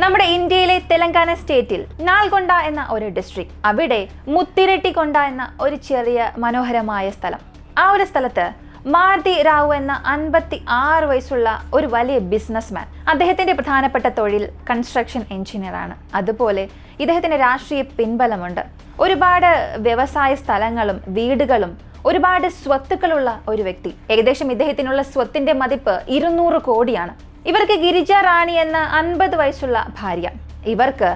നമ്മുടെ ഇന്ത്യയിലെ തെലങ്കാന സ്റ്റേറ്റിൽ നാൽഗൊണ്ട എന്ന ഒരു ഡിസ്ട്രിക്ട്, അവിടെ മുത്തിരട്ടിക്കൊണ്ട എന്ന ഒരു ചെറിയ മനോഹരമായ സ്ഥലം. ആ ഒരു സ്ഥലത്ത് മാരുതി റാവു എന്ന 56 വയസ്സുള്ള ഒരു വലിയ ബിസിനസ്മാൻ. അദ്ദേഹത്തിന്റെ പ്രധാനപ്പെട്ട തൊഴിൽ കൺസ്ട്രക്ഷൻ എഞ്ചിനീയർ ആണ്. അതുപോലെ ഇദ്ദേഹത്തിന് രാഷ്ട്രീയ പിൻബലമുണ്ട്. ഒരുപാട് വ്യവസായ സ്ഥലങ്ങളും വീടുകളും ഒരുപാട് സ്വത്തുക്കളുള്ള ഒരു വ്യക്തി. ഏകദേശം ഇദ്ദേഹത്തിനുള്ള സ്വത്തിന്റെ മതിപ്പ് 200 കോടിയാണ്. ഇവർക്ക് ഗിരിജ റാണി എന്ന 50 വയസ്സുള്ള ഭാര്യ. ഇവർക്ക്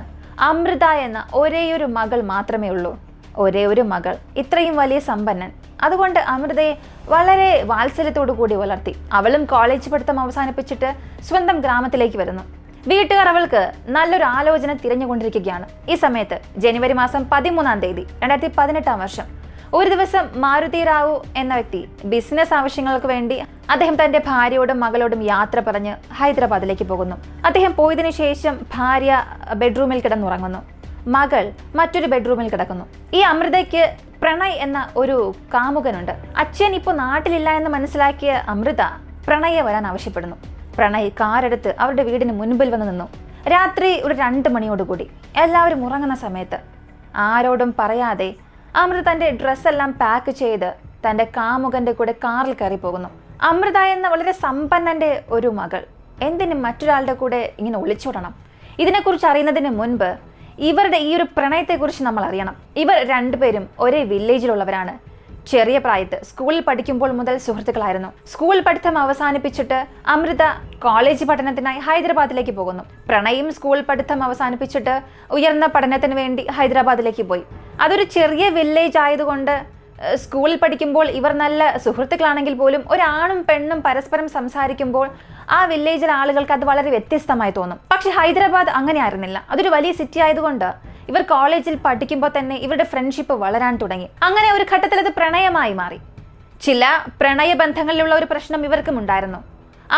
അമൃത എന്ന ഒരേയൊരു മകൾ മാത്രമേ ഉള്ളൂ. ഒരേ ഒരു മകൾ. ഇത്രയും വലിയ സമ്പന്നൻ. അതുകൊണ്ട് അമൃതയെ വളരെ വാത്സല്യത്തോടു കൂടി വളർത്തി. അവളും കോളേജ് പഠിത്തം അവസാനിപ്പിച്ചിട്ട് സ്വന്തം ഗ്രാമത്തിലേക്ക് വരുന്നു. വീട്ടുകാർ അവൾക്ക് നല്ലൊരു ആലോചന തിരഞ്ഞുകൊണ്ടിരിക്കുകയാണ്. ഈ സമയത്ത് ജനുവരി മാസം 13-ാം തീയതി 2018 വർഷം ഒരു ദിവസം മാരുതി റാവു എന്ന വ്യക്തി ബിസിനസ് ആവശ്യങ്ങൾക്ക് വേണ്ടി അദ്ദേഹം തന്റെ ഭാര്യയോടും മകളോടും യാത്ര പറഞ്ഞ് ഹൈദരാബാദിലേക്ക് പോകുന്നു. അദ്ദേഹം പോയതിനു ശേഷം ഭാര്യ ബെഡ്റൂമിൽ കിടന്നുറങ്ങുന്നു. മകൾ മറ്റൊരു ബെഡ്റൂമിൽ കിടക്കുന്നു. ഈ അമൃതയ്ക്ക് പ്രണയ് എന്ന ഒരു കാമുകനുണ്ട്. അച്ഛൻ ഇപ്പോൾ നാട്ടിലില്ല എന്ന് മനസ്സിലാക്കിയ അമൃത പ്രണയെ വരാൻ ആവശ്യപ്പെടുന്നു. പ്രണയ് കാറെടുത്ത് അവരുടെ വീടിന് മുൻപിൽ വന്ന് നിന്നു. രാത്രി ഒരു 2 മണിയോടുകൂടി എല്ലാവരും ഉറങ്ങുന്ന സമയത്ത് ആരോടും പറയാതെ അമൃത തന്റെ ഡ്രസ്സെല്ലാം പാക്ക് ചെയ്ത് തന്റെ കാമുകന്റെ കൂടെ കാറിൽ കയറി പോകുന്നു. അമൃത എന്ന വളരെ സമ്പന്നന്റെ ഒരു മകൾ എന്തിനും മറ്റൊരാളുടെ കൂടെ ഇങ്ങനെ ഒളിച്ചോടണം? ഇതിനെക്കുറിച്ച് അറിയുന്നതിന് മുൻപ് ഇവരുടെ ഈ ഒരു പ്രണയത്തെക്കുറിച്ച് നമ്മൾ അറിയണം. ഇവർ രണ്ടുപേരും ഒരേ വില്ലേജിലുള്ളവരാണ്. ചെറിയ പ്രായത്ത് സ്കൂളിൽ പഠിക്കുമ്പോൾ മുതൽ സുഹൃത്തുക്കളായിരുന്നു. സ്കൂൾ പഠിത്തം അവസാനിപ്പിച്ചിട്ട് അമൃത കോളേജ് പഠനത്തിനായി ഹൈദരാബാദിലേക്ക് പോകുന്നു. പ്രണയും സ്കൂൾ പഠിത്തം അവസാനിപ്പിച്ചിട്ട് ഉയർന്ന പഠനത്തിന് വേണ്ടി ഹൈദരാബാദിലേക്ക് പോയി. അതൊരു ചെറിയ വില്ലേജ് ആയതുകൊണ്ട് സ്കൂളിൽ പഠിക്കുമ്പോൾ ഇവർ നല്ല സുഹൃത്തുക്കളാണെങ്കിൽ പോലും ഒരാണും പെണ്ണും പരസ്പരം സംസാരിക്കുമ്പോൾ ആ വില്ലേജിലെ ആളുകൾക്ക് അത് വളരെ വ്യത്യസ്തമായി തോന്നും. പക്ഷെ ഹൈദരാബാദ് അങ്ങനെ ആയിരുന്നില്ല. അതൊരു വലിയ സിറ്റി ആയതുകൊണ്ട് ഇവർ കോളേജിൽ പഠിക്കുമ്പോൾ തന്നെ ഇവരുടെ ഫ്രണ്ട്ഷിപ്പ് വളരാൻ തുടങ്ങി. അങ്ങനെ ഒരു ഘട്ടത്തിൽ അത് പ്രണയമായി മാറി. ചില പ്രണയബന്ധങ്ങളിലുള്ള ഒരു പ്രശ്നം ഇവർക്കും ഉണ്ടായിരുന്നു.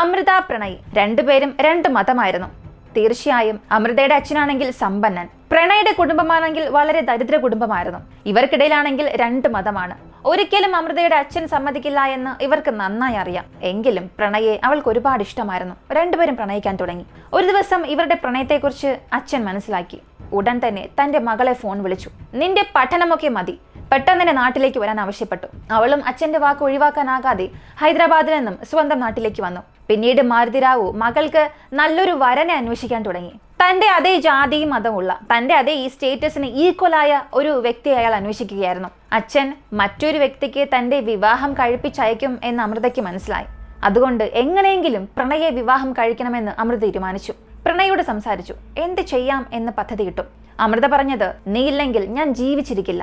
അമൃത പ്രണയ് രണ്ടുപേരും 2 മതമായിരുന്നു. തീർച്ചയായും അമൃതയുടെ അച്ഛനാണെങ്കിൽ സമ്പന്നൻ, പ്രണയുടെ കുടുംബമാണെങ്കിൽ വളരെ ദരിദ്ര കുടുംബമായിരുന്നു. ഇവർക്കിടയിലാണെങ്കിൽ 2 മതമാണ്. ഒരിക്കലും അമൃതയുടെ അച്ഛൻ സമ്മതിക്കില്ല എന്ന് ഇവർക്ക് നന്നായി അറിയാം. എങ്കിലും പ്രണയെ അവൾക്ക് ഒരുപാട് ഇഷ്ടമായിരുന്നു. രണ്ടുപേരും പ്രണയിക്കാൻ തുടങ്ങി. ഒരു ദിവസം ഇവരുടെ പ്രണയത്തെക്കുറിച്ച് അച്ഛൻ മനസ്സിലാക്കി. ഉടൻ തന്നെ തന്റെ മകളെ ഫോൺ വിളിച്ചു. നിന്റെ പഠനമൊക്കെ മതി, പെട്ടെന്ന് തന്നെ നാട്ടിലേക്ക് വരാൻ ആവശ്യപ്പെട്ടു. അവളും അച്ഛന്റെ വാക്ക് ഒഴിവാക്കാനാകാതെ ഹൈദരാബാദിൽ നിന്നും സ്വന്തം നാട്ടിലേക്ക് വന്നു. പിന്നീട് മാരുതി റാവു മകൾക്ക് നല്ലൊരു വരനെ അന്വേഷിക്കാൻ തുടങ്ങി. തന്റെ അതേ ജാതിയും മതമുള്ള, തന്റെ അതേ ഈ സ്റ്റേറ്റസിന് ഈക്വലായ ഒരു വ്യക്തിയെ അയാൾ അന്വേഷിക്കുകയായിരുന്നു. അച്ഛൻ മറ്റൊരു വ്യക്തിക്ക് തന്റെ വിവാഹം കഴിപ്പിച്ചയക്കും എന്ന് അമൃതയ്ക്ക് മനസ്സിലായി. അതുകൊണ്ട് എങ്ങനെയെങ്കിലും പ്രണയെ വിവാഹം കഴിക്കണമെന്ന് അമൃത തീരുമാനിച്ചു. പ്രണയോട് സംസാരിച്ചു. എന്ത് ചെയ്യാം എന്ന് പദ്ധതി കിട്ടും. അമൃത പറഞ്ഞത്, നീ ഇല്ലെങ്കിൽ ഞാൻ ജീവിച്ചിരിക്കില്ല.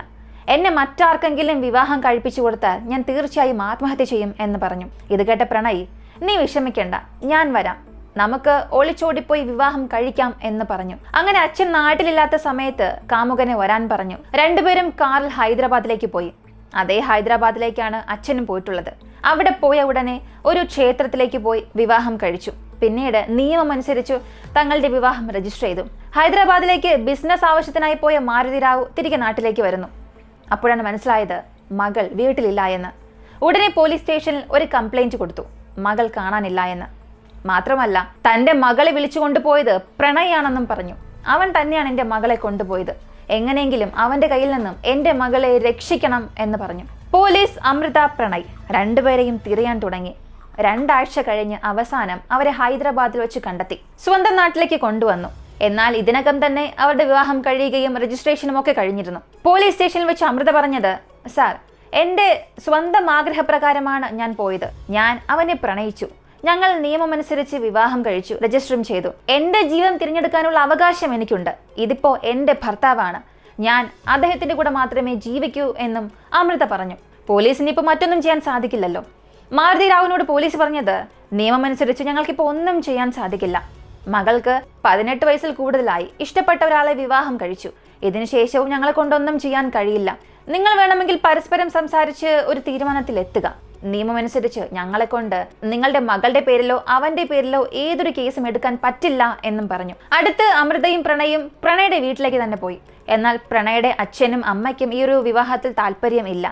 എന്നെ മറ്റാർക്കെങ്കിലും വിവാഹം കഴിപ്പിച്ചു കൊടുത്താൽ ഞാൻ തീർച്ചയായും ആത്മഹത്യ ചെയ്യും എന്ന് പറഞ്ഞു. ഇത് കേട്ട പ്രണയ്, നീ വിഷമിക്കണ്ട, ഞാൻ വരാം, നമുക്ക് ഒളിച്ചോടിപ്പോയി വിവാഹം കഴിക്കാം എന്ന് പറഞ്ഞു. അങ്ങനെ അച്ഛൻ നാട്ടിലില്ലാത്ത സമയത്ത് കാമുകനെ വരാൻ പറഞ്ഞു. രണ്ടുപേരും കാറിൽ ഹൈദരാബാദിലേക്ക് പോയി. അതേ ഹൈദരാബാദിലേക്കാണ് അച്ഛനും പോയിട്ടുള്ളത്. അവിടെ പോയ ഉടനെ ഒരു ക്ഷേത്രത്തിലേക്ക് പോയി വിവാഹം കഴിച്ചു. പിന്നീട് നിയമമനുസരിച്ചു തങ്ങളുടെ വിവാഹം രജിസ്റ്റർ ചെയ്തു. ഹൈദരാബാദിലേക്ക് ബിസിനസ് ആവശ്യത്തിനായി പോയ മാരുതി റാവു തിരികെ നാട്ടിലേക്ക് വരുന്നു. അപ്പോഴാണ് മനസ്സിലായത് മകൾ വീട്ടിലില്ല എന്ന്. ഉടനെ പോലീസ് സ്റ്റേഷനിൽ ഒരു കംപ്ലൈന്റ് കൊടുത്തു, മകൾ കാണാനില്ല എന്ന്. മാത്രമല്ല തന്റെ മകളെ വിളിച്ചു കൊണ്ടുപോയത് പ്രണയാണെന്നും പറഞ്ഞു. അവൻ തന്നെയാണ് എൻ്റെ മകളെ കൊണ്ടുപോയത്, എങ്ങനെയെങ്കിലും അവന്റെ കയ്യിൽ നിന്നും എൻ്റെ മകളെ രക്ഷിക്കണം എന്ന് പറഞ്ഞു. പോലീസ് അമൃത പ്രണയ് രണ്ടുപേരെയും തിരയാൻ തുടങ്ങി. 2 ആഴ്ച കഴിഞ്ഞ് അവസാനം അവരെ ഹൈദരാബാദിൽ വെച്ച് കണ്ടെത്തി. സ്വന്തം നാട്ടിലേക്ക് കൊണ്ടുവന്നു. എന്നാൽ ഇതിനകം തന്നെ അവരുടെ വിവാഹം കഴിയുകയും രജിസ്ട്രേഷനും ഒക്കെ കഴിഞ്ഞിരുന്നു. പോലീസ് സ്റ്റേഷനിൽ വെച്ച് അമൃത പറഞ്ഞത്, സാർ, എൻ്റെ സ്വന്തം ആഗ്രഹപ്രകാരമാണ് ഞാൻ പോയത്. ഞാൻ അവനെ പ്രണയിച്ചു. ഞങ്ങൾ നിയമമനുസരിച്ച് വിവാഹം കഴിച്ചു, രജിസ്റ്ററും ചെയ്തു. എൻ്റെ ജീവൻ തിരഞ്ഞെടുക്കാനുള്ള അവകാശം എനിക്കുണ്ട്. ഇതിപ്പോ എൻ്റെ ഭർത്താവാണ്. ഞാൻ അദ്ദേഹത്തിന്റെ കൂടെ മാത്രമേ ജീവിക്കൂ എന്നും അമൃത പറഞ്ഞു. പോലീസിന് ഇപ്പോൾ മറ്റൊന്നും ചെയ്യാൻ സാധിക്കില്ലല്ലോ. മാരുതി റാവുവിനോട് പോലീസ് പറഞ്ഞത്, നിയമമനുസരിച്ച് ഞങ്ങൾക്കിപ്പോൾ ഒന്നും ചെയ്യാൻ സാധിക്കില്ല. മകൾക്ക് 18 വയസ്സിൽ കൂടുതലായി. ഇഷ്ടപ്പെട്ട ഒരാളെ വിവാഹം കഴിച്ചു. ഇതിനുശേഷവും ഞങ്ങളെ കൊണ്ടൊന്നും ചെയ്യാൻ കഴിയില്ല. നിങ്ങൾ വേണമെങ്കിൽ പരസ്പരം സംസാരിച്ച് ഒരു തീരുമാനത്തിൽ എത്തുക. നിയമമനുസരിച്ച് ഞങ്ങളെ കൊണ്ട് നിങ്ങളുടെ മകളുടെ പേരിലോ അവന്റെ പേരിലോ ഏതൊരു കേസും എടുക്കാൻ പറ്റില്ല എന്നും പറഞ്ഞു. അടുത്ത് അമൃതയും പ്രണയും പ്രണയുടെ വീട്ടിലേക്ക് തന്നെ പോയി. എന്നാൽ പ്രണയുടെ അച്ഛനും അമ്മയ്ക്കും ഈ ഒരു വിവാഹത്തിൽ താല്പര്യം ഇല്ല.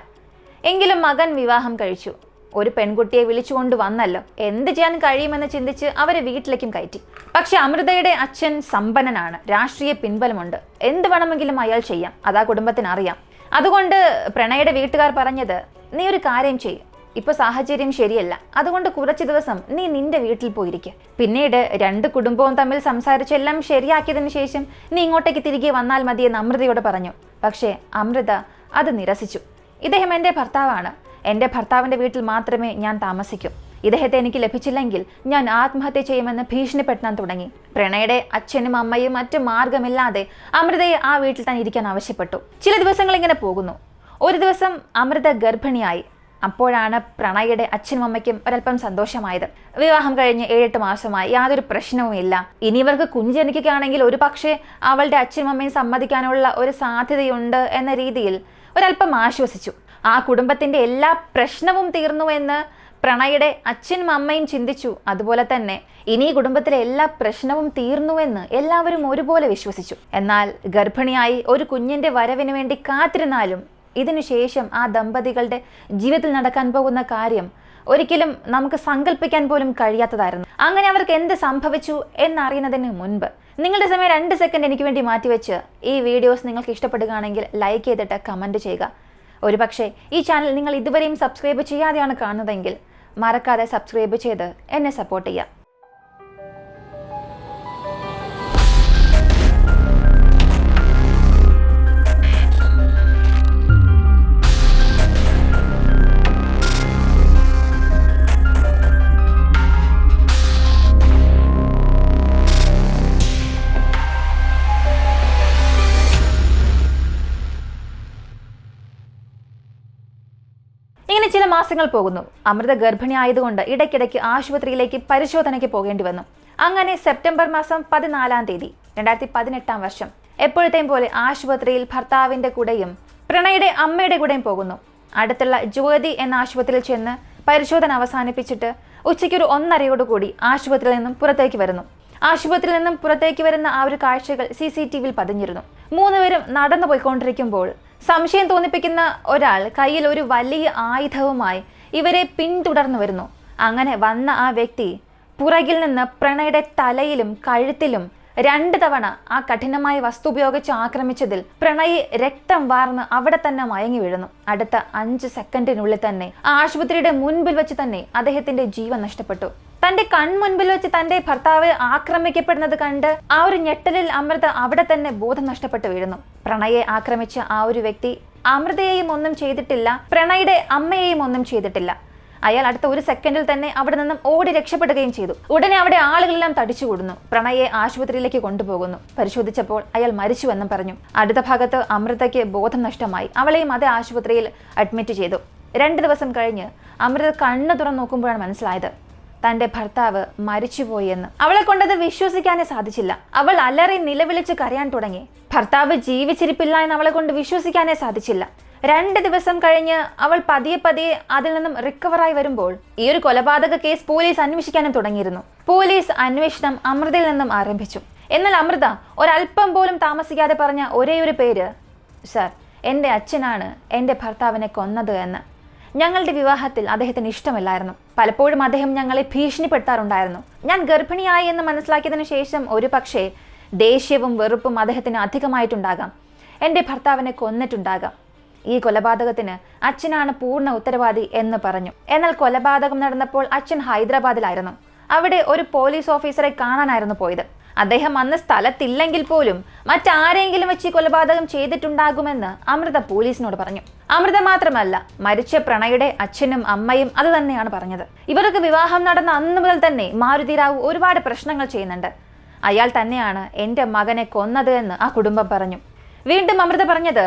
എങ്കിലും മകൻ വിവാഹം കഴിച്ചു. ഒരു പെൺകുട്ടിയെ വിളിച്ചുകൊണ്ട് വന്നല്ലോ, എന്ത് ചെയ്യാൻ കഴിയുമെന്ന് ചിന്തിച്ച് അവരെ വീട്ടിലേക്കും കയറ്റി. പക്ഷെ അമൃതയുടെ അച്ഛൻ സമ്പന്നനാണ്, രാഷ്ട്രീയ പിൻബലമുണ്ട്, എന്ത് വേണമെങ്കിലും അയാൾ ചെയ്യാം, അതാ കുടുംബത്തിന് അറിയാം. അതുകൊണ്ട് പ്രണയുടെ വീട്ടുകാർ പറഞ്ഞത്, നീ ഒരു കാര്യം ചെയ്യ്, ഇപ്പൊ സാഹചര്യം ശരിയല്ല, അതുകൊണ്ട് കുറച്ചു ദിവസം നീ നിന്റെ വീട്ടിൽ പോയിരിക്കുക. പിന്നീട് രണ്ട് കുടുംബവും തമ്മിൽ സംസാരിച്ചെല്ലാം ശരിയാക്കിയതിനു ശേഷം നീ ഇങ്ങോട്ടേക്ക് തിരികെ വന്നാൽ മതിയെന്ന് അമൃതയോട് പറഞ്ഞു. പക്ഷേ അമൃത അത് നിരസിച്ചു. ഇദ്ദേഹം എൻ്റെ ഭർത്താവാണ്, എൻ്റെ ഭർത്താവിൻ്റെ വീട്ടിൽ മാത്രമേ ഞാൻ താമസിക്കൂ, ഇദ്ദേഹത്തെ എനിക്ക് ലഭിച്ചില്ലെങ്കിൽ ഞാൻ ആത്മഹത്യ ചെയ്യുമെന്ന് ഭീഷണിപ്പെടുത്താൻ തുടങ്ങി. പ്രണയുടെ അച്ഛനും അമ്മയും മറ്റു മാർഗമില്ലാതെ അമൃതയെ ആ വീട്ടിൽ തന്നെ ഇരിക്കാൻ ആവശ്യപ്പെട്ടു. ചില ദിവസങ്ങൾ ഇങ്ങനെ പോകുന്നു. ഒരു ദിവസം അമൃത ഗർഭിണിയായി. അപ്പോഴാണ് പ്രണയുടെ അച്ഛനും അമ്മയ്ക്കും ഒരല്പം സന്തോഷമായത്. വിവാഹം കഴിഞ്ഞ് 7-8 മാസമായി, യാതൊരു പ്രശ്നവുമില്ല. ഇനി ഇവർക്ക് കുഞ്ഞ് ജനിക്കുകയാണെങ്കിൽ ഒരു പക്ഷേ അവളുടെ അച്ഛനും അമ്മയും സമ്മതിക്കാനുള്ള ഒരു സാധ്യതയുണ്ട് എന്ന രീതിയിൽ ഒരല്പം ആശ്വസിച്ചു. ആ കുടുംബത്തിന്റെ എല്ലാ പ്രശ്നവും തീർന്നു എന്ന് പ്രണയുടെ അച്ഛനും അമ്മയും ചിന്തിച്ചു. അതുപോലെ തന്നെ ഇനി കുടുംബത്തിലെ എല്ലാ പ്രശ്നവും തീർന്നുവെന്ന് എല്ലാവരും ഒരുപോലെ വിശ്വസിച്ചു. എന്നാൽ ഗർഭിണിയായി ഒരു കുഞ്ഞിന്റെ വരവിന് വേണ്ടി കാത്തിരുന്നാലും ഇതിനുശേഷം ആ ദമ്പതികളുടെ ജീവിതത്തിൽ നടക്കാൻ പോകുന്ന കാര്യം ഒരിക്കലും നമുക്ക് സങ്കല്പിക്കാൻ പോലും കഴിയാത്തതായിരുന്നു. അങ്ങനെ അവർക്ക് എന്ത് സംഭവിച്ചു എന്നറിയുന്നതിന് മുൻപ് നിങ്ങളുടെ സമയം 2 സെക്കൻഡ് എനിക്ക് വേണ്ടി മാറ്റിവെച്ച് ഈ വീഡിയോസ് നിങ്ങൾക്ക് ഇഷ്ടപ്പെടുകയാണെങ്കിൽ ലൈക്ക് ചെയ്തിട്ട് കമൻറ്റ് ചെയ്യുക. ഒരുപക്ഷെ ഈ ചാനൽ നിങ്ങൾ ഇതുവരെയും സബ്സ്ക്രൈബ് ചെയ്യാതെയാണ് കാണുന്നതെങ്കിൽ മറക്കാതെ സബ്സ്ക്രൈബ് ചെയ്ത് എന്നെ സപ്പോർട്ട് ചെയ്യുക. ഇങ്ങനെ ചില മാസങ്ങൾ പോകുന്നു. അമൃത ഗർഭിണി ആയതുകൊണ്ട് ഇടയ്ക്കിടയ്ക്ക് ആശുപത്രിയിലേക്ക് പരിശോധനയ്ക്ക് പോകേണ്ടി വന്നു. അങ്ങനെ സെപ്റ്റംബർ മാസം 14-ാം തീയതി 2018 വർഷം എപ്പോഴത്തെയും പോലെ ആശുപത്രിയിൽ ഭർത്താവിന്റെ കൂടെയും പ്രണയുടെ അമ്മയുടെ കൂടെയും പോകുന്നു. അടുത്തുള്ള ജ്യോതി എന്ന ആശുപത്രിയിൽ ചെന്ന് പരിശോധന അവസാനിപ്പിച്ചിട്ട് ഉച്ചയ്ക്ക് ഒരു 1:30 ആശുപത്രിയിൽ നിന്നും പുറത്തേക്ക് വരുന്നു. ആശുപത്രിയിൽ നിന്നും പുറത്തേക്ക് വരുന്ന ആ ഒരു കാഴ്ചകൾ CCTVയിൽ പതിഞ്ഞിരുന്നു. 3 പേരും നടന്നു പോയിക്കൊണ്ടിരിക്കുമ്പോൾ സംശയം തോന്നിപ്പിക്കുന്ന ഒരാൾ കയ്യിൽ ഒരു വലിയ ആയുധവുമായി ഇവരെ പിന്തുടർന്നു വരുന്നു. അങ്ങനെ വന്ന ആ വ്യക്തി പുറകിൽ നിന്ന് പ്രണയുടെ തലയിലും കഴുത്തിലും 2 തവണ ആ കഠിനമായ വസ്തു ഉപയോഗിച്ച് ആക്രമിച്ചതിൽ പ്രണയി രക്തം വാർന്ന് അവിടെ തന്നെ മയങ്ങി വീഴുന്നു. അടുത്ത 5 സെക്കൻഡിനുള്ളിൽ തന്നെ ആശുപത്രിയുടെ മുൻപിൽ വെച്ച് തന്നെ അദ്ദേഹത്തിന്റെ ജീവൻ നഷ്ടപ്പെട്ടു. തന്റെ കൺമുൻപിൽ വെച്ച് തന്റെ ഭർത്താവ് ആക്രമിക്കപ്പെടുന്നത് കണ്ട് ആ ഒരു ഞെട്ടലിൽ അമൃത അവിടെ തന്നെ ബോധം നഷ്ടപ്പെട്ട് വീഴുന്നു. പ്രണയെ ആക്രമിച്ച ആ ഒരു വ്യക്തി അമൃതയെയും ഒന്നും ചെയ്തിട്ടില്ല, പ്രണയുടെ അമ്മയെയും ഒന്നും ചെയ്തിട്ടില്ല. അയാൾ അടുത്ത 1 സെക്കൻഡിൽ തന്നെ അവിടെ നിന്നും ഓടി രക്ഷപ്പെടുകയും ചെയ്തു. ഉടനെ അവിടെ ആളുകളെല്ലാം തടിച്ചുകൂടുന്നു. പ്രണയെ ആശുപത്രിയിലേക്ക് കൊണ്ടുപോകുന്നു. പരിശോധിച്ചപ്പോൾ അയാൾ മരിച്ചുവെന്നും പറഞ്ഞു. അടുത്ത ഭാഗത്ത് അമൃതയ്ക്ക് ബോധം നഷ്ടമായി. അവളെയും അതേ ആശുപത്രിയിൽ അഡ്മിറ്റ് ചെയ്തു. 2 ദിവസം കഴിഞ്ഞ് അമൃത കണ്ണു തുറന്നു നോക്കുമ്പോഴാണ് മനസ്സിലായത് തന്റെ ഭർത്താവ് മരിച്ചുപോയി എന്ന്. അവളെ കൊണ്ടത് വിശ്വസിക്കാനേ സാധിച്ചില്ല. അവൾ അലറി നിലവിളിച്ച് കരയാൻ തുടങ്ങി. ഭർത്താവ് ജീവിച്ചിരിപ്പില്ല എന്ന് അവളെ കൊണ്ട് വിശ്വസിക്കാനേ സാധിച്ചില്ല. 2 ദിവസം കഴിഞ്ഞ് അവൾ പതിയെ അതിൽ നിന്നും റിക്കവറായി വരുമ്പോൾ ഈ ഒരു കൊലപാതക കേസ് പോലീസ് അന്വേഷിക്കാനും തുടങ്ങിയിരുന്നു. പോലീസ് അന്വേഷണം അമൃതയിൽ നിന്നും ആരംഭിച്ചു. എന്നാൽ അമൃത ഒരല്പം പോലും താമസിക്കാതെ പറഞ്ഞ ഒരേയൊരു പേര്, സർ, എൻ്റെ അച്ഛനാണ് എൻ്റെ ഭർത്താവിനെ കൊന്നത് എന്ന്. ഞങ്ങളുടെ വിവാഹത്തിൽ അദ്ദേഹത്തിന് ഇഷ്ടമല്ലായിരുന്നു. പലപ്പോഴും അദ്ദേഹം ഞങ്ങളെ ഭീഷണിപ്പെടുത്താറുണ്ടായിരുന്നു. ഞാൻ ഗർഭിണിയായി എന്ന് മനസ്സിലാക്കിയതിനു ശേഷം ഒരു പക്ഷേ ദേഷ്യവും വെറുപ്പും അദ്ദേഹത്തിന് അധികമായിട്ടുണ്ടാകാം. എൻ്റെ ഭർത്താവിനെ കൊന്നിട്ടുണ്ടാകാം. ഈ കൊലപാതകത്തിന് അച്ഛനാണ് പൂർണ്ണ ഉത്തരവാദി എന്ന് പറഞ്ഞു. എന്നാൽ കൊലപാതകം നടന്നപ്പോൾ അച്ഛൻ ഹൈദരാബാദിലായിരുന്നു. അവിടെ ഒരു പോലീസ് ഓഫീസറെ കാണാനായിരുന്നു പോയത്. അദ്ദേഹം അന്ന് സ്ഥലത്തില്ലെങ്കിൽ പോലും മറ്റാരെങ്കിലും വെച്ച് കൊലപാതകം ചെയ്തിട്ടുണ്ടാകുമെന്ന് അമൃത പോലീസിനോട് പറഞ്ഞു. അമൃത മാത്രമല്ല, മരിച്ച പ്രണയുടെ അച്ഛനും അമ്മയും അത് തന്നെയാണ് പറഞ്ഞത്. ഇവർക്ക് വിവാഹം നടന്ന അന്ന് മുതൽ തന്നെ മാരുതി റാവു ഒരുപാട് പ്രശ്നങ്ങൾ ചെയ്യുന്നുണ്ട്. അയാൾ തന്നെയാണ് എൻ്റെ മകനെ കൊന്നത് എന്ന് ആ കുടുംബം പറഞ്ഞു. വീണ്ടും അമൃത പറഞ്ഞത്,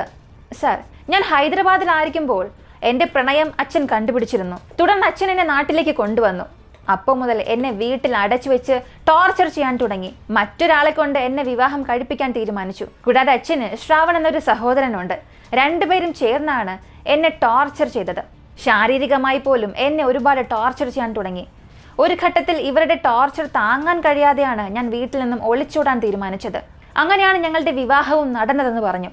സർ, ഞാൻ ഹൈദരാബാദിലായിരിക്കുമ്പോൾ എൻ്റെ പ്രണയം അച്ഛൻ കണ്ടുപിടിച്ചിരുന്നു. തുടർന്ന് അച്ഛൻ എന്നെ നാട്ടിലേക്ക് കൊണ്ടുവന്നു. അപ്പോൾ മുതൽ എന്നെ വീട്ടിൽ അടച്ചു വെച്ച് ടോർച്ചർ ചെയ്യാൻ തുടങ്ങി. മറ്റൊരാളെ കൊണ്ട് എന്നെ വിവാഹം കഴിപ്പിക്കാൻ തീരുമാനിച്ചു. കൂടാതെ അച്ഛന് ശ്രാവൺ എന്നൊരു സഹോദരനുണ്ട്. 2 പേരും ചേർന്നാണ് എന്നെ ടോർച്ചർ ചെയ്തത്. ശാരീരികമായി പോലും എന്നെ ഒരുപാട് ടോർച്ചർ ചെയ്യാൻ തുടങ്ങി. ഒരു ഘട്ടത്തിൽ ഇവരുടെ ടോർച്ചർ താങ്ങാൻ കഴിയാതെയാണ് ഞാൻ വീട്ടിൽ നിന്നും ഒളിച്ചോടാൻ തീരുമാനിച്ചത്. അങ്ങനെയാണ് ഞങ്ങളുടെ വിവാഹവും നടന്നതെന്ന് പറഞ്ഞു.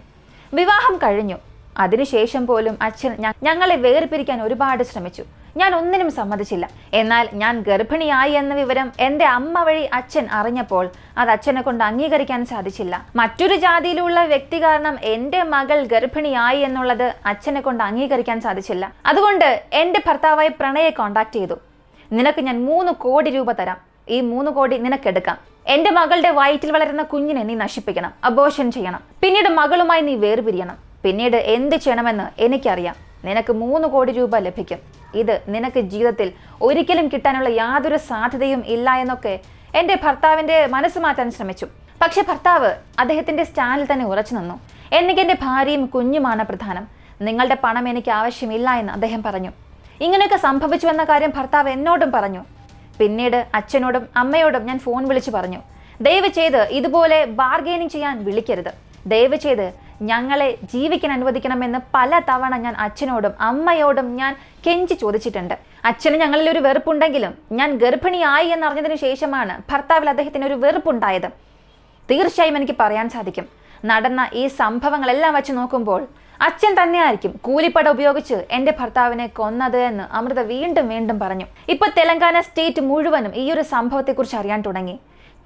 വിവാഹം കഴിഞ്ഞു. അതിനുശേഷം പോലും അച്ഛൻ ഞങ്ങളെ വേർപിരിക്കാൻ ഒരുപാട് ശ്രമിച്ചു. ഞാൻ ഒന്നിനും സമ്മതിച്ചില്ല. എന്നാൽ ഞാൻ ഗർഭിണിയായി എന്ന വിവരം എൻ്റെ അമ്മ വഴി അച്ഛൻ അറിഞ്ഞപ്പോൾ അത് അച്ഛനെ കൊണ്ട് അംഗീകരിക്കാൻ സാധിച്ചില്ല. മറ്റൊരു ജാതിയിലുള്ള വ്യക്തി കാരണം എൻ്റെ മകൾ ഗർഭിണിയായി എന്നുള്ളത് അച്ഛനെ കൊണ്ട് അംഗീകരിക്കാൻ സാധിച്ചില്ല. അതുകൊണ്ട് എൻ്റെ ഭർത്താവായി പ്രണയെ കോണ്ടാക്ട് ചെയ്തു. നിനക്ക് ഞാൻ 3 കോടി രൂപ തരാം. ഈ 3 കോടി നിനക്കെടുക്കാം. എൻ്റെ മകളുടെ വയറ്റിൽ വളരുന്ന കുഞ്ഞിനെ നീ നശിപ്പിക്കണം, അബോർഷൻ ചെയ്യണം. പിന്നീട് മകളുമായി നീ വേർപിരിയണം. പിന്നീട് എന്ത് ചെയ്യണമെന്ന് എനിക്കറിയാം. നിനക്ക് 3 കോടി രൂപ ലഭിക്കും. ഇത് നിനക്ക് ജീവിതത്തിൽ ഒരിക്കലും കിട്ടാനുള്ള യാതൊരു സാധ്യതയും ഇല്ല എന്നൊക്കെ എൻ്റെ ഭർത്താവിൻ്റെ മനസ്സ് മാറ്റാൻ ശ്രമിച്ചു. പക്ഷെ ഭർത്താവ് അദ്ദേഹത്തിൻ്റെ സ്റ്റാൻഡിൽ തന്നെ ഉറച്ചു നിന്നു. എനിക്ക് എൻ്റെ ഭാര്യയും കുഞ്ഞുമാണ് പ്രധാനം. നിങ്ങളുടെ പണം എനിക്ക് ആവശ്യമില്ല എന്ന് അദ്ദേഹം പറഞ്ഞു. ഇങ്ങനെയൊക്കെ സംഭവിച്ചു എന്ന കാര്യം ഭർത്താവ് എന്നോടും പറഞ്ഞു. പിന്നീട് അച്ഛനോടും അമ്മയോടും ഞാൻ ഫോൺ വിളിച്ചു പറഞ്ഞു, ദയവ് ചെയ്ത് ഇതുപോലെ ബാർഗെയിനിങ് ചെയ്യാൻ വിളിക്കരുത്. ദയവ് ചെയ്ത് ഞങ്ങളെ ജീവിക്കാൻ അനുവദിക്കണമെന്ന് പല തവണ ഞാൻ അച്ഛനോടും അമ്മയോടും ഞാൻ കെഞ്ചി ചോദിച്ചിട്ടുണ്ട്. അച്ഛന് ഞങ്ങളിൽ ഒരു വെറുപ്പുണ്ടെങ്കിലും ഞാൻ ഗർഭിണിയായി എന്നറിഞ്ഞതിന് ശേഷമാണ് ഭർത്താവിൽ അദ്ദേഹത്തിന് ഒരു വെറുപ്പുണ്ടായത്. തീർച്ചയായും എനിക്ക് പറയാൻ സാധിക്കും, നടന്ന ഈ സംഭവങ്ങളെല്ലാം വെച്ച് നോക്കുമ്പോൾ അച്ഛൻ തന്നെയായിരിക്കും കൂലിപ്പട ഉപയോഗിച്ച് എൻ്റെ ഭർത്താവിനെ കൊന്നത് എന്ന് അമൃത വീണ്ടും വീണ്ടും പറഞ്ഞു. ഇപ്പോൾ തെലങ്കാന സ്റ്റേറ്റ് മുഴുവനും ഈ ഒരു സംഭവത്തെക്കുറിച്ച് അറിയാൻ തുടങ്ങി.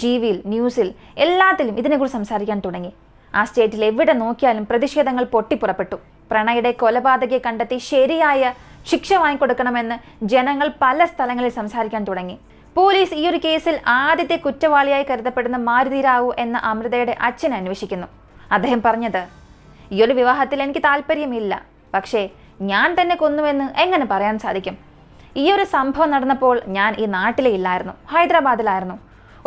TV-യിൽ, ന്യൂസിൽ എല്ലാത്തിലും ഇതിനെക്കുറിച്ച് സംസാരിക്കാൻ തുടങ്ങി. ആ സ്റ്റേറ്റിൽ എവിടെ നോക്കിയാലും പ്രതിഷേധങ്ങൾ പൊട്ടിപ്പുറപ്പെട്ടു. പ്രണയുടെ കൊലപാതകയെ കണ്ടെത്തി ശരിയായ ശിക്ഷ വാങ്ങിക്കൊടുക്കണമെന്ന് ജനങ്ങൾ പല സ്ഥലങ്ങളിൽ സംസാരിക്കാൻ തുടങ്ങി. പോലീസ് ഈ ഒരു കേസിൽ ആദ്യത്തെ കുറ്റവാളിയായി കരുതപ്പെടുന്ന മാരുതി റാവു എന്ന അമൃതയുടെ അച്ഛൻ അന്വേഷിക്കുന്നു. അദ്ദേഹം പറഞ്ഞത്, ഈ ഒരു വിവാഹത്തിൽ എനിക്ക് താല്പര്യമില്ല, പക്ഷേ ഞാൻ തന്നെ കൊന്നുവെന്ന് എങ്ങനെ പറയാൻ സാധിക്കും? ഈ ഒരു സംഭവം നടന്നപ്പോൾ ഞാൻ ഈ നാട്ടിലേ ഇല്ലായിരുന്നു, ഹൈദരാബാദിലായിരുന്നു.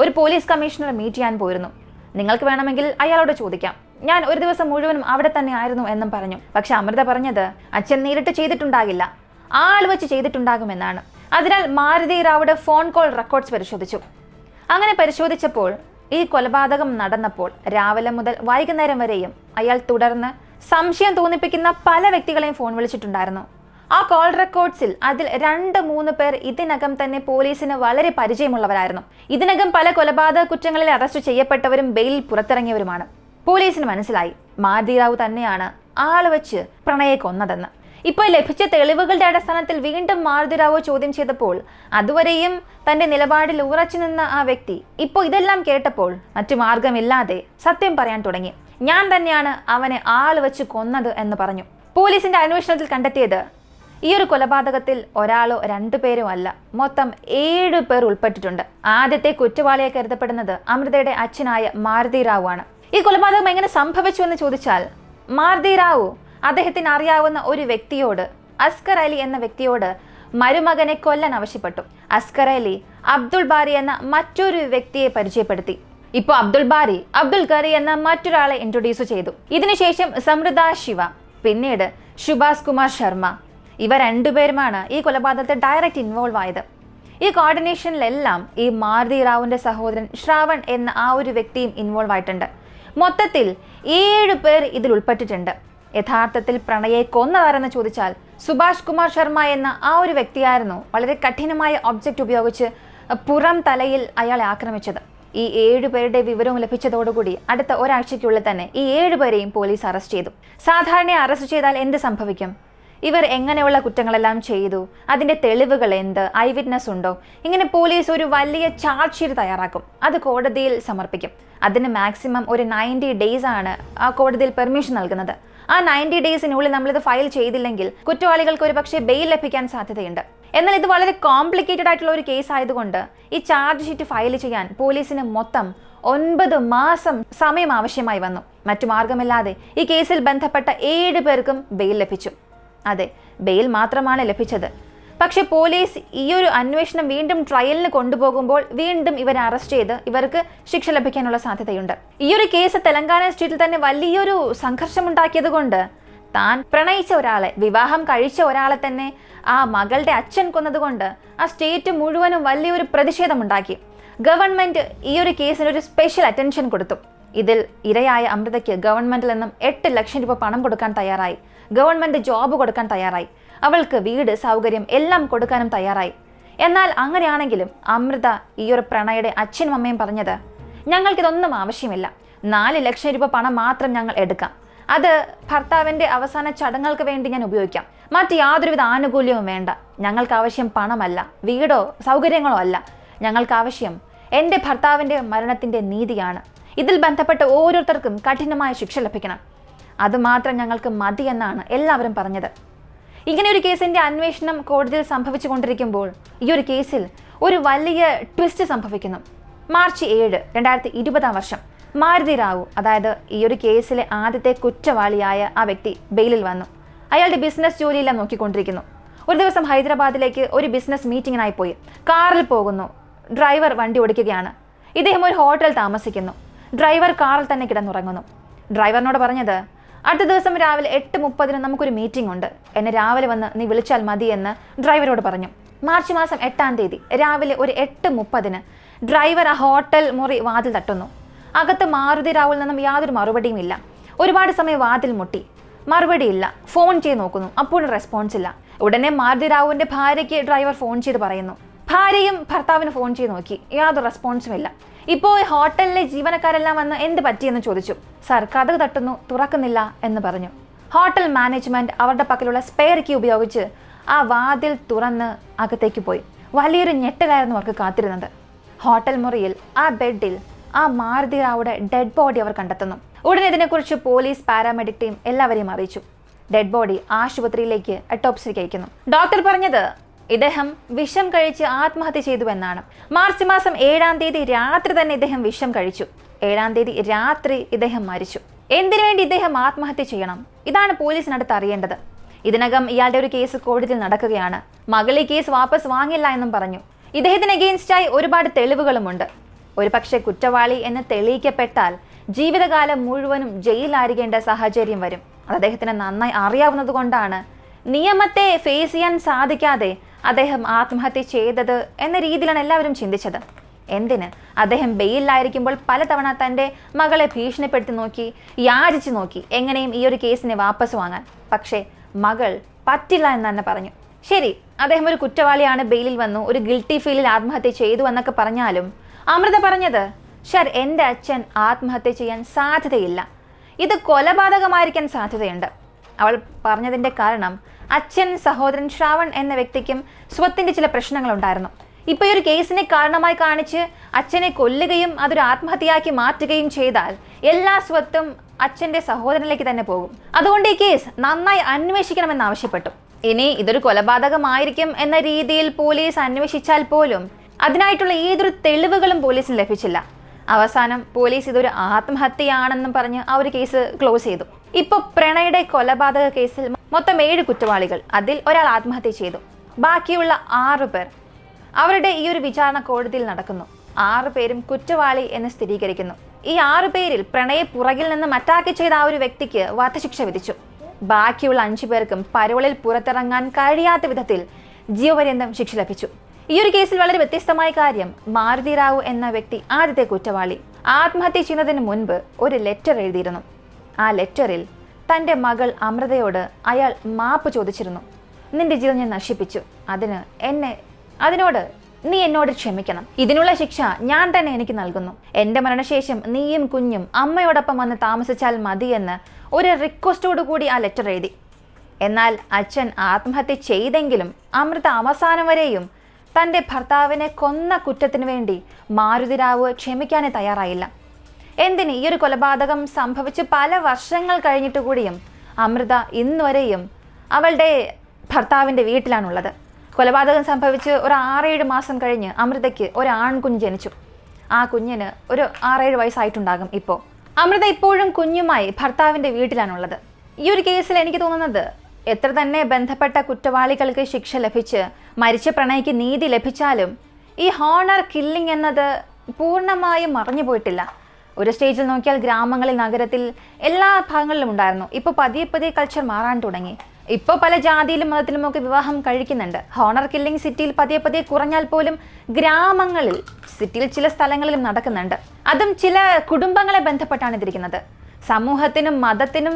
ഒരു പോലീസ് കമ്മീഷണറെ മീറ്റ് ചെയ്യാൻ പോയിരുന്നു. നിങ്ങൾക്ക് വേണമെങ്കിൽ അയാളോട് ചോദിക്കാം. ഞാൻ ഒരു ദിവസം മുഴുവനും അവിടെ തന്നെ ആയിരുന്നു എന്നും പറഞ്ഞു. പക്ഷെ അമൃത പറഞ്ഞത് അച്ഛൻ നേരിട്ട് ചെയ്തിട്ടുണ്ടാകില്ല, ആൾ വെച്ച് ചെയ്തിട്ടുണ്ടാകുമെന്നാണ്. അതിനാൽ മാരുതി റാവുയുടെ ഫോൺ കോൾ റെക്കോർഡ്സ് പരിശോധിച്ചു. അങ്ങനെ പരിശോധിച്ചപ്പോൾ ഈ കൊലപാതകം നടന്നപ്പോൾ രാവിലെ മുതൽ വൈകുന്നേരം വരെയും അയാൾ തുടർന്ന് സംശയം തോന്നിപ്പിക്കുന്ന പല വ്യക്തികളെയും ഫോൺ വിളിച്ചിട്ടുണ്ടായിരുന്നു. ആ കോൾ റെക്കോർഡ്സിൽ അതിൽ 2-3 പേർ ഇതിനകം തന്നെ പോലീസിന് വളരെ പരിചയമുള്ളവരായിരുന്നു. ഇതിനകം പല കൊലപാതക കുറ്റങ്ങളിൽ അറസ്റ്റ് ചെയ്യപ്പെട്ടവരും ബെയിലിൽ പുറത്തിറങ്ങിയവരുമാണ്. പോലീസിന് മനസ്സിലായി മാരുതി റാവു തന്നെയാണ് ആള് വെച്ച് പ്രണയെ കൊന്നതെന്ന്. ഇപ്പോൾ ലഭിച്ച തെളിവുകളുടെ അടിസ്ഥാനത്തിൽ വീണ്ടും മാരുതി റാവു ചോദ്യം ചെയ്തപ്പോൾ അതുവരെയും തന്റെ നിലപാടിൽ ഉറച്ചു നിന്ന ആ വ്യക്തി ഇപ്പോൾ ഇതെല്ലാം കേട്ടപ്പോൾ മറ്റു മാർഗമില്ലാതെ സത്യം പറയാൻ തുടങ്ങി. ഞാൻ തന്നെയാണ് അവനെ ആള് വെച്ച് കൊന്നത് എന്ന് പറഞ്ഞു. പോലീസിന്റെ അന്വേഷണത്തിൽ കണ്ടെത്തിയത് ഈ ഒരു കൊലപാതകത്തിൽ ഒരാളോ 2 പേരോ അല്ല, മൊത്തം 7 പേർ ഉൾപ്പെട്ടിട്ടുണ്ട്. ആദ്യത്തെ കുറ്റവാളിയെ കരുതപ്പെടുന്നത് അമൃതയുടെ അച്ഛനായ മാരുതി റാവു ആണ്. ഈ കൊലപാതകം എങ്ങനെ സംഭവിച്ചു എന്ന് ചോദിച്ചാൽ, മാരുതി റാവു അദ്ദേഹത്തിന് അറിയാവുന്ന ഒരു വ്യക്തിയോട്, അസ്കർ അലി എന്ന വ്യക്തിയോട് മരുമകനെ കൊല്ലാൻ ആവശ്യപ്പെട്ടു. അസ്കർ അലി അബ്ദുൾ ബാരി എന്ന മറ്റൊരു വ്യക്തിയെ പരിചയപ്പെടുത്തി. ഇപ്പോൾ അബ്ദുൾ ബാരി അബ്ദുൾ ഖറി എന്ന മറ്റൊരാളെ ഇൻട്രൊഡ്യൂസ് ചെയ്തു. ഇതിനുശേഷം സമൃദ്ധ ശിവ, പിന്നീട് സുഭാഷ് കുമാർ ശർമ്മ, ഇവർ 2 പേരുമാണ് ഈ കൊലപാതകത്തിൽ ഡയറക്റ്റ് ഇൻവോൾവ് ആയത്. ഈ കോർഡിനേഷനിലെല്ലാം ഈ മാരുതി റാവുവിന്റെ സഹോദരൻ ശ്രാവൺ എന്ന ആ ഒരു വ്യക്തിയും ഇൻവോൾവ് ആയിട്ടുണ്ട്. മൊത്തത്തിൽ 7 പേർ ഇതിൽ ഉൾപ്പെട്ടിട്ടുണ്ട്. യഥാർത്ഥത്തിൽ പ്രണയെ കൊന്നതാരെന്ന് ചോദിച്ചാൽ സുഭാഷ് കുമാർ ശർമ്മ എന്ന ആ ഒരു വ്യക്തിയായിരുന്നു വളരെ കഠിനമായ ഒബ്ജക്റ്റ് ഉപയോഗിച്ച് പുറം തലയിൽ അയാളെ ആക്രമിച്ചത്. ഈ 7 പേരുടെ വിവരവും ലഭിച്ചതോടുകൂടി അടുത്ത ഒരാഴ്ചയ്ക്കുള്ളിൽ തന്നെ ഈ 7 പേരെയും പോലീസ് അറസ്റ്റ് ചെയ്തു. സാധാരണ അറസ്റ്റ് ചെയ്താൽ എന്ത് സംഭവിക്കും? ഇവർ എങ്ങനെയുള്ള കുറ്റങ്ങളെല്ലാം ചെയ്തു, അതിൻ്റെ തെളിവുകൾ എന്ത്, ഐ വിറ്റ്നസ് ഉണ്ടോ, ഇങ്ങനെ പോലീസ് ഒരു വലിയ ചാർജ് ഷീറ്റ് തയ്യാറാക്കും. അത് കോടതിയിൽ സമർപ്പിക്കും. അതിന് മാക്സിമം ഒരു 90 days ആണ് ആ കോടതിയിൽ പെർമിഷൻ നൽകുന്നത്. ആ 90 daysനുള്ളിൽ നമ്മളിത് ഫയൽ ചെയ്തില്ലെങ്കിൽ കുറ്റവാളികൾക്ക് ഒരു പക്ഷേ ബെയിൽ ലഭിക്കാൻ സാധ്യതയുണ്ട്. എന്നാൽ ഇത് വളരെ കോംപ്ലിക്കേറ്റഡ് ആയിട്ടുള്ള ഒരു കേസ് ആയതുകൊണ്ട് ഈ ചാർജ് ഷീറ്റ് ഫയൽ ചെയ്യാൻ പോലീസിന് മൊത്തം 9 മാസം സമയം ആവശ്യമായി വന്നു. മറ്റു മാർഗമില്ലാതെ ഈ കേസിൽ ബന്ധപ്പെട്ട 7 പേർക്കും ബെയിൽ ലഭിച്ചു. അതെ, ബെയിൽ മാത്രമാണ് ലഭിച്ചത്. പക്ഷെ പോലീസ് ഈ ഒരു അന്വേഷണം വീണ്ടും ട്രയലിന് കൊണ്ടുപോകുമ്പോൾ വീണ്ടും ഇവരെ അറസ്റ്റ് ചെയ്ത് ഇവർക്ക് ശിക്ഷ ലഭിക്കാനുള്ള സാധ്യതയുണ്ട്. ഈ ഒരു കേസ് തെലങ്കാന സ്റ്റേറ്റിൽ തന്നെ വലിയൊരു സംഘർഷമുണ്ടാക്കിയത് കൊണ്ട് താൻ പ്രണയിച്ച ഒരാളെ, വിവാഹം കഴിച്ച ഒരാളെ തന്നെ ആ മകളുടെ അച്ഛൻ കൊന്നതുകൊണ്ട് ആ സ്റ്റേറ്റ് മുഴുവനും വലിയൊരു പ്രതിഷേധമുണ്ടാക്കി. ഗവൺമെന്റ് ഈ ഒരു കേസിന് ഒരു സ്പെഷ്യൽ അറ്റൻഷൻ കൊടുത്തു. ഇതിൽ ഇരയായ അമൃതയ്ക്ക് ഗവൺമെന്റിൽ നിന്നും 8 ലക്ഷം രൂപ പണം കൊടുക്കാൻ തയ്യാറായി. ഗവൺമെന്റ് ജോബ് കൊടുക്കാൻ തയ്യാറായി. അവൾക്ക് വീട്, സൗകര്യം എല്ലാം കൊടുക്കാനും തയ്യാറായി. എന്നാൽ അങ്ങനെയാണെങ്കിലും അമൃത ഈ ഒരു പ്രണയുടെ അച്ഛനും അമ്മയും പറഞ്ഞത്, ഞങ്ങൾക്കിതൊന്നും ആവശ്യമില്ല, 4 ലക്ഷം രൂപ പണം മാത്രം ഞങ്ങൾ എടുക്കാം, അത് ഭർത്താവിൻ്റെ അവസാന ചടങ്ങുകൾക്ക് വേണ്ടി ഞാൻ ഉപയോഗിക്കാം. മറ്റ് യാതൊരുവിധ ആനുകൂല്യവും വേണ്ട. ഞങ്ങൾക്ക് ആവശ്യം പണമല്ല, വീടോ സൗകര്യങ്ങളോ അല്ല. ഞങ്ങൾക്ക് ആവശ്യം എൻ്റെ ഭർത്താവിൻ്റെ മരണത്തിൻ്റെ നീതിയാണ്. ഇതിൽ ബന്ധപ്പെട്ട് ഓരോരുത്തർക്കും കഠിനമായ ശിക്ഷ ലഭിക്കണം. അതുമാത്രം ഞങ്ങൾക്ക് മതി എന്നാണ് എല്ലാവരും പറഞ്ഞത്. ഇങ്ങനെയൊരു കേസിൻ്റെ അന്വേഷണം കോടതിയിൽ സംഭവിച്ചു കൊണ്ടിരിക്കുമ്പോൾ ഈ ഒരു കേസിൽ ഒരു വലിയ ട്വിസ്റ്റ് സംഭവിക്കുന്നു. മാർച്ച് 7, 2020 മാരുതി റാവു, അതായത് ഈ ഒരു കേസിലെ ആദ്യത്തെ കുറ്റവാളിയായ ആ വ്യക്തി ബെയിലിൽ വന്നു. അയാളുടെ ബിസിനസ് ജോലിയെല്ലാം നോക്കിക്കൊണ്ടിരിക്കുന്നു. ഒരു ദിവസം ഹൈദരാബാദിലേക്ക് ഒരു ബിസിനസ് മീറ്റിങ്ങിനായി പോയി. കാറിൽ പോകുന്നു. ഡ്രൈവർ വണ്ടി ഓടിക്കുകയാണ്. ഇദ്ദേഹം ഒരു ഹോട്ടലിൽ താമസിക്കുന്നു. ഡ്രൈവർ കാറിൽ തന്നെ കിടന്നുറങ്ങുന്നു. ഡ്രൈവറിനോട് പറഞ്ഞത്, അടുത്ത ദിവസം രാവിലെ 8:30 നമുക്കൊരു മീറ്റിംഗ് ഉണ്ട്, എന്നെ രാവിലെ വന്ന് നീ വിളിച്ചാൽ മതി എന്ന് ഡ്രൈവറോട് പറഞ്ഞു. മാർച്ച് മാസം 8 രാവിലെ ഒരു 8:30 ഡ്രൈവർ ആ ഹോട്ടൽ മുറി വാതിൽ തട്ടുന്നു. അകത്ത് മാരുതി റാവുവിൽ നിന്നും യാതൊരു മറുപടിയും ഇല്ല. ഒരുപാട് സമയം വാതിൽ മുട്ടി, മറുപടിയില്ല. ഫോൺ ചെയ്ത് നോക്കുന്നു, അപ്പോഴും റെസ്പോൺസ് ഇല്ല. ഉടനെ മാരുതി റാവുവിൻ്റെ ഭാര്യയ്ക്ക് ഡ്രൈവർ ഫോൺ ചെയ്ത് പറയുന്നു. ഭാര്യയും ഭർത്താവിന് ഫോൺ ചെയ്ത് നോക്കി, യാതൊരു റെസ്പോൺസും ഇല്ല. ഇപ്പോൾ ഹോട്ടലിലെ ജീവനക്കാരെല്ലാം വന്ന് എന്ത് പറ്റിയെന്ന് ചോദിച്ചു. സർ, കതക് തട്ടുന്നു, തുറക്കുന്നില്ല എന്ന് പറഞ്ഞു. ഹോട്ടൽ മാനേജ്മെന്റ് അവരുടെ പക്കലുള്ള സ്പെയർ കീ ഉപയോഗിച്ച് ആ വാതിൽ തുറന്ന് അകത്തേക്ക് പോയി. വലിയൊരു ഞെട്ടലായിരുന്നു അവർക്ക് കാത്തിരുന്നത്. ഹോട്ടൽ മുറിയിൽ ആ ബെഡിൽ ആ മാരുതി റാവുയുടെ ഡെഡ് ബോഡി അവർ കണ്ടെത്തുന്നു. ഉടനെ ഇതിനെക്കുറിച്ച് പോലീസ്, പാരാമെഡിക് ടീം എല്ലാവരെയും അറിയിച്ചു. ഡെഡ് ബോഡി ആശുപത്രിയിലേക്ക് ഓട്ടോപ്സിക്ക് അയക്കുന്നു. ഡോക്ടർ പറഞ്ഞത് ഇദ്ദേഹം വിഷം കഴിച്ച് ആത്മഹത്യ ചെയ്തു എന്നാണ്. മാർച്ച് മാസം 7 രാത്രി തന്നെ ഇദ്ദേഹം വിഷം കഴിച്ചു. 7 രാത്രി ഇദ്ദേഹം മരിച്ചു. എന്തിനു വേണ്ടി ഇദ്ദേഹം ആത്മഹത്യ ചെയ്യണം? ഇതാണ് പോലീസിനടുത്ത് അറിയേണ്ടത്. ഇതിനകം ഇയാളുടെ ഒരു കേസ് കോടതിയിൽ നടക്കുകയാണ്. മകൾ ഈ കേസ് വാപ്പസ് വാങ്ങില്ല എന്നും പറഞ്ഞു. ഇദ്ദേഹത്തിന് അഗെയിൻസ്റ്റായി ഒരുപാട് തെളിവുകളുമുണ്ട്. ഒരു പക്ഷേ കുറ്റവാളി എന്ന് തെളിയിക്കപ്പെട്ടാൽ ജീവിതകാലം മുഴുവനും ജയിലിലായിരിക്കേണ്ട സാഹചര്യം വരും. അത് അദ്ദേഹത്തിന് നന്നായി അറിയാവുന്നത് കൊണ്ടാണ് നിയമത്തെ ഫേസ് ചെയ്യാൻ സാധിക്കാതെ അദ്ദേഹം ആത്മഹത്യ ചെയ്തത് എന്ന രീതിയിലാണ് എല്ലാവരും ചിന്തിച്ചത്. എന്തിന്? അദ്ദേഹം ബെയിലിലായിരിക്കുമ്പോൾ പലതവണ തൻ്റെ മകളെ ഭീഷണിപ്പെടുത്തി നോക്കി, യാചിച്ചു നോക്കി എങ്ങനെയും ഈ ഒരു കേസിനെ വാപ്പസ് വാങ്ങാൻ. പക്ഷേ മകൾ പറ്റില്ല എന്ന് തന്നെ പറഞ്ഞു. ശരി, അദ്ദേഹം ഒരു കുറ്റവാളിയാണ്, ബെയിലിൽ വന്നു, ഒരു ഗിൽറ്റി ഫീലിൽ ആത്മഹത്യ ചെയ്തു എന്നൊക്കെ പറഞ്ഞാലും അമൃത പറഞ്ഞത്, ഷർ, എൻ്റെ അച്ഛൻ ആത്മഹത്യ ചെയ്യാൻ സാധ്യതയില്ല, ഇത് കൊലപാതകമായിരിക്കാൻ സാധ്യതയുണ്ട്. അവൾ പറഞ്ഞതിൻ്റെ കാരണം അച്ഛൻ, സഹോദരൻ ശ്രാവൺ എന്ന വ്യക്തിക്കും സ്വത്തിൻ്റെ ചില പ്രശ്നങ്ങളുണ്ടായിരുന്നു. ഇപ്പോൾ ഈ ഒരു കേസിനെ കാരണമായി കാണിച്ച് അച്ഛനെ കൊല്ലുകയും അതൊരു ആത്മഹത്യയാക്കി മാറ്റുകയും ചെയ്താൽ എല്ലാ സ്വത്തും അച്ഛൻ്റെ സഹോദരനിലേക്ക് തന്നെ പോകും. അതുകൊണ്ട് ഈ കേസ് നന്നായി അന്വേഷിക്കണമെന്ന് ആവശ്യപ്പെട്ടു. ഇനി ഇതൊരു കൊലപാതകമായിരിക്കും എന്ന രീതിയിൽ പോലീസ് അന്വേഷിച്ചാൽ പോലും അതിനായിട്ടുള്ള ഏതൊരു തെളിവുകളും പോലീസിന് ലഭിച്ചില്ല. അവസാനം പോലീസ് ഇതൊരു ആത്മഹത്യയാണെന്നും പറഞ്ഞ് ആ ഒരു കേസ് ക്ലോസ് ചെയ്തു. ഇപ്പോൾ പ്രണയുടെ കൊലപാതക കേസിൽ മൊത്തം 7 കുറ്റവാളികൾ, അതിൽ ഒരാൾ ആത്മഹത്യ ചെയ്തു. ബാക്കിയുള്ള 6 പേർ, അവരുടെ ഈ ഒരു വിചാരണ കോടതിയിൽ നടക്കുന്നു. 6 പേരും കുറ്റവാളി എന്ന് സ്ഥിരീകരിക്കുന്നു. ഈ 6 പേരിൽ പ്രണയെ പുറകിൽ നിന്ന് അറ്റാക്ക് ചെയ്ത ആ ഒരു വ്യക്തിക്ക് വധശിക്ഷ വിധിച്ചു. ബാക്കിയുള്ള 5 പേർക്കും പരോളിൽ പുറത്തിറങ്ങാൻ കഴിയാത്ത വിധത്തിൽ ജീവപര്യന്തം ശിക്ഷ ലഭിച്ചു. ഈ ഒരു കേസിൽ വളരെ വ്യത്യസ്തമായ കാര്യം, മാരുതി റാവു എന്ന വ്യക്തി, ആദ്യത്തെ കുറ്റവാളി, ആത്മഹത്യ ചെയ്യുന്നതിന് മുൻപ് ഒരു ലെറ്റർ എഴുതിയിരുന്നു. ആ ലെറ്ററിൽ തൻ്റെ മകൾ അമൃതയോട് അയാൾ മാപ്പ് ചോദിച്ചിരുന്നു. നിന്റെ ജീവിതം ഞാൻ നശിപ്പിച്ചു, അതിനോട് നീ എന്നോട് ക്ഷമിക്കണം. ഇതിനുള്ള ശിക്ഷ ഞാൻ തന്നെ എനിക്ക് നൽകുന്നു. എൻ്റെ മരണശേഷം നീയും കുഞ്ഞും അമ്മയോടൊപ്പം വന്ന് താമസിച്ചാൽ മതിയെന്ന് ഒരു റിക്വസ്റ്റോടു കൂടി ആ ലെറ്റർ എഴുതി. എന്നാൽ അച്ഛൻ ആത്മഹത്യ ചെയ്തെങ്കിലും അമൃത അവസാനം വരെയും തൻ്റെ ഭർത്താവിനെ കൊന്ന കുറ്റത്തിന് വേണ്ടി മാരുതി റാവു ക്ഷമിക്കാനേ തയ്യാറായില്ല. എന്തിന്? ഈ ഒരു കൊലപാതകം സംഭവിച്ച് പല വർഷങ്ങൾ കഴിഞ്ഞിട്ട് കൂടിയും അമൃത ഇന്നുവരെയും അവളുടെ ഭർത്താവിൻ്റെ വീട്ടിലാണുള്ളത്. കൊലപാതകം സംഭവിച്ച് ഒരു 6-7 മാസം കഴിഞ്ഞ് അമൃതയ്ക്ക് ഒരു ആൺകുഞ്ഞ് ജനിച്ചു. ആ കുഞ്ഞിന് ഒരു 6-7 വയസ്സായിട്ടുണ്ടാകും. ഇപ്പോൾ അമൃത ഇപ്പോഴും കുഞ്ഞുമായി ഭർത്താവിൻ്റെ വീട്ടിലാണുള്ളത്. ഈ ഒരു കേസിൽ എനിക്ക് തോന്നുന്നത്, എത്ര തന്നെ ബന്ധപ്പെട്ട കുറ്റവാളികൾക്ക് ശിക്ഷ ലഭിച്ച് മരിച്ച പ്രണയിക്ക് നീതി ലഭിച്ചാലും ഈ ഹോണർ കില്ലിംഗ് എന്നത് പൂർണ്ണമായും മറഞ്ഞു പോയിട്ടില്ല. ഒരു സ്റ്റേജിൽ നോക്കിയാൽ ഗ്രാമങ്ങളിൽ, നഗരത്തിൽ, എല്ലാ ഭാഗങ്ങളിലും ഉണ്ടായിരുന്നു. ഇപ്പോൾ പതിയെ കൾച്ചർ മാറാൻ തുടങ്ങി. ഇപ്പോൾ പല ജാതിയിലും മതത്തിലുമൊക്കെ വിവാഹം കഴിക്കുന്നുണ്ട്. ഹോണർ കില്ലിംഗ് സിറ്റിയിൽ പതിയെ കുറഞ്ഞാൽ പോലും ഗ്രാമങ്ങളിൽ, സിറ്റിയിൽ ചില സ്ഥലങ്ങളിലും നടക്കുന്നുണ്ട്. അതും ചില കുടുംബങ്ങളെ ബന്ധപ്പെട്ടാണ് ഇതിരിക്കുന്നത്. സമൂഹത്തിനും മതത്തിനും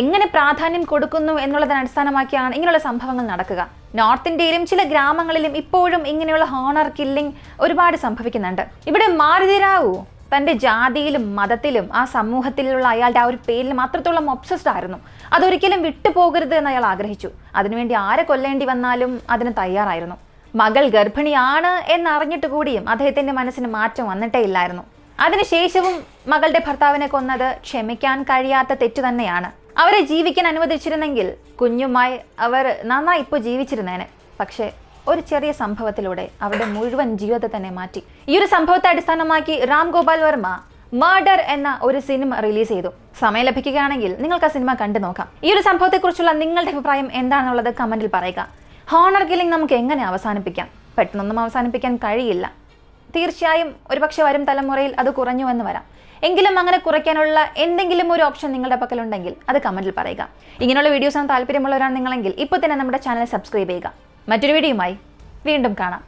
എങ്ങനെ പ്രാധാന്യം കൊടുക്കുന്നു എന്നുള്ളതിനെ അടിസ്ഥാനമാക്കിയാണ് ഇങ്ങനെയുള്ള സംഭവങ്ങൾ നടക്കുക. നോർത്ത് ഇന്ത്യയിലും ചില ഗ്രാമങ്ങളിലും ഇപ്പോഴും ഇങ്ങനെയുള്ള ഹോണർ കില്ലിംഗ് ഒരുപാട് സംഭവിക്കുന്നുണ്ട്. ഇവിടെ മാരുതി റാവു തൻ്റെ ജാതിയിലും മതത്തിലും ആ സമൂഹത്തിലുള്ള അയാളുടെ ആ ഒരു പേരിലും അത്രത്തോളം ഒബ്സസ്ഡ് ആയിരുന്നു. അതൊരിക്കലും വിട്ടുപോകരുത് എന്ന് അയാൾ ആഗ്രഹിച്ചു. അതിനുവേണ്ടി ആരെ കൊല്ലേണ്ടി വന്നാലും അതിന് തയ്യാറായിരുന്നു. മകൾ ഗർഭിണിയാണ് എന്നറിഞ്ഞിട്ട് കൂടിയും അദ്ദേഹത്തിന്റെ മനസ്സിന് മാറ്റം വന്നിട്ടേ ഇല്ലായിരുന്നു. അതിനുശേഷവും മകളുടെ ഭർത്താവിനെ കൊന്നത് ക്ഷമിക്കാൻ കഴിയാത്ത തെറ്റു തന്നെയാണ്. അവരെ ജീവിക്കാൻ അനുവദിച്ചിരുന്നെങ്കിൽ കുഞ്ഞുമായി അവർ നന്നായി ഇപ്പോൾ ജീവിച്ചിരുന്നേനെ. പക്ഷേ ഒരു ചെറിയ സംഭവത്തിലൂടെ അവരുടെ മുഴുവൻ ജീവിതത്തെ തന്നെ മാറ്റി. ഈ ഒരു സംഭവത്തെ അടിസ്ഥാനമാക്കി രാം ഗോപാൽ വർമ്മ മർഡർ എന്ന ഒരു സിനിമ റിലീസ് ചെയ്തു. സമയം ലഭിക്കുകയാണെങ്കിൽ നിങ്ങൾക്ക് ആ സിനിമ കണ്ടു നോക്കാം. ഈ ഒരു സംഭവത്തെക്കുറിച്ചുള്ള നിങ്ങളുടെ അഭിപ്രായം എന്താണെന്നുള്ളത് കമന്റിൽ പറയുക. ഹോണർ കില്ലിംഗ് നമുക്ക് എങ്ങനെ അവസാനിപ്പിക്കാം? പെട്ടെന്നൊന്നും അവസാനിപ്പിക്കാൻ കഴിയില്ല. തീർച്ചയായും ഒരുപക്ഷെ വരും തലമുറയിൽ അത് കുറഞ്ഞു എന്ന് വരാം. എങ്കിലും അങ്ങനെ കുറയ്ക്കാനുള്ള എന്തെങ്കിലും ഒരു ഓപ്ഷൻ നിങ്ങളുടെ പക്കലുണ്ടെങ്കിൽ അത് കമന്റിൽ പറയുക. ഇങ്ങനെയുള്ള വീഡിയോസാണ് താല്പര്യമുള്ളവരാണ് നിങ്ങളെങ്കിൽ ഇപ്പോൾ തന്നെ നമ്മുടെ ചാനൽ സബ്സ്ക്രൈബ് ചെയ്യുക. മറ്റൊരു വീഡിയോയുമായി വീണ്ടും കാണാം.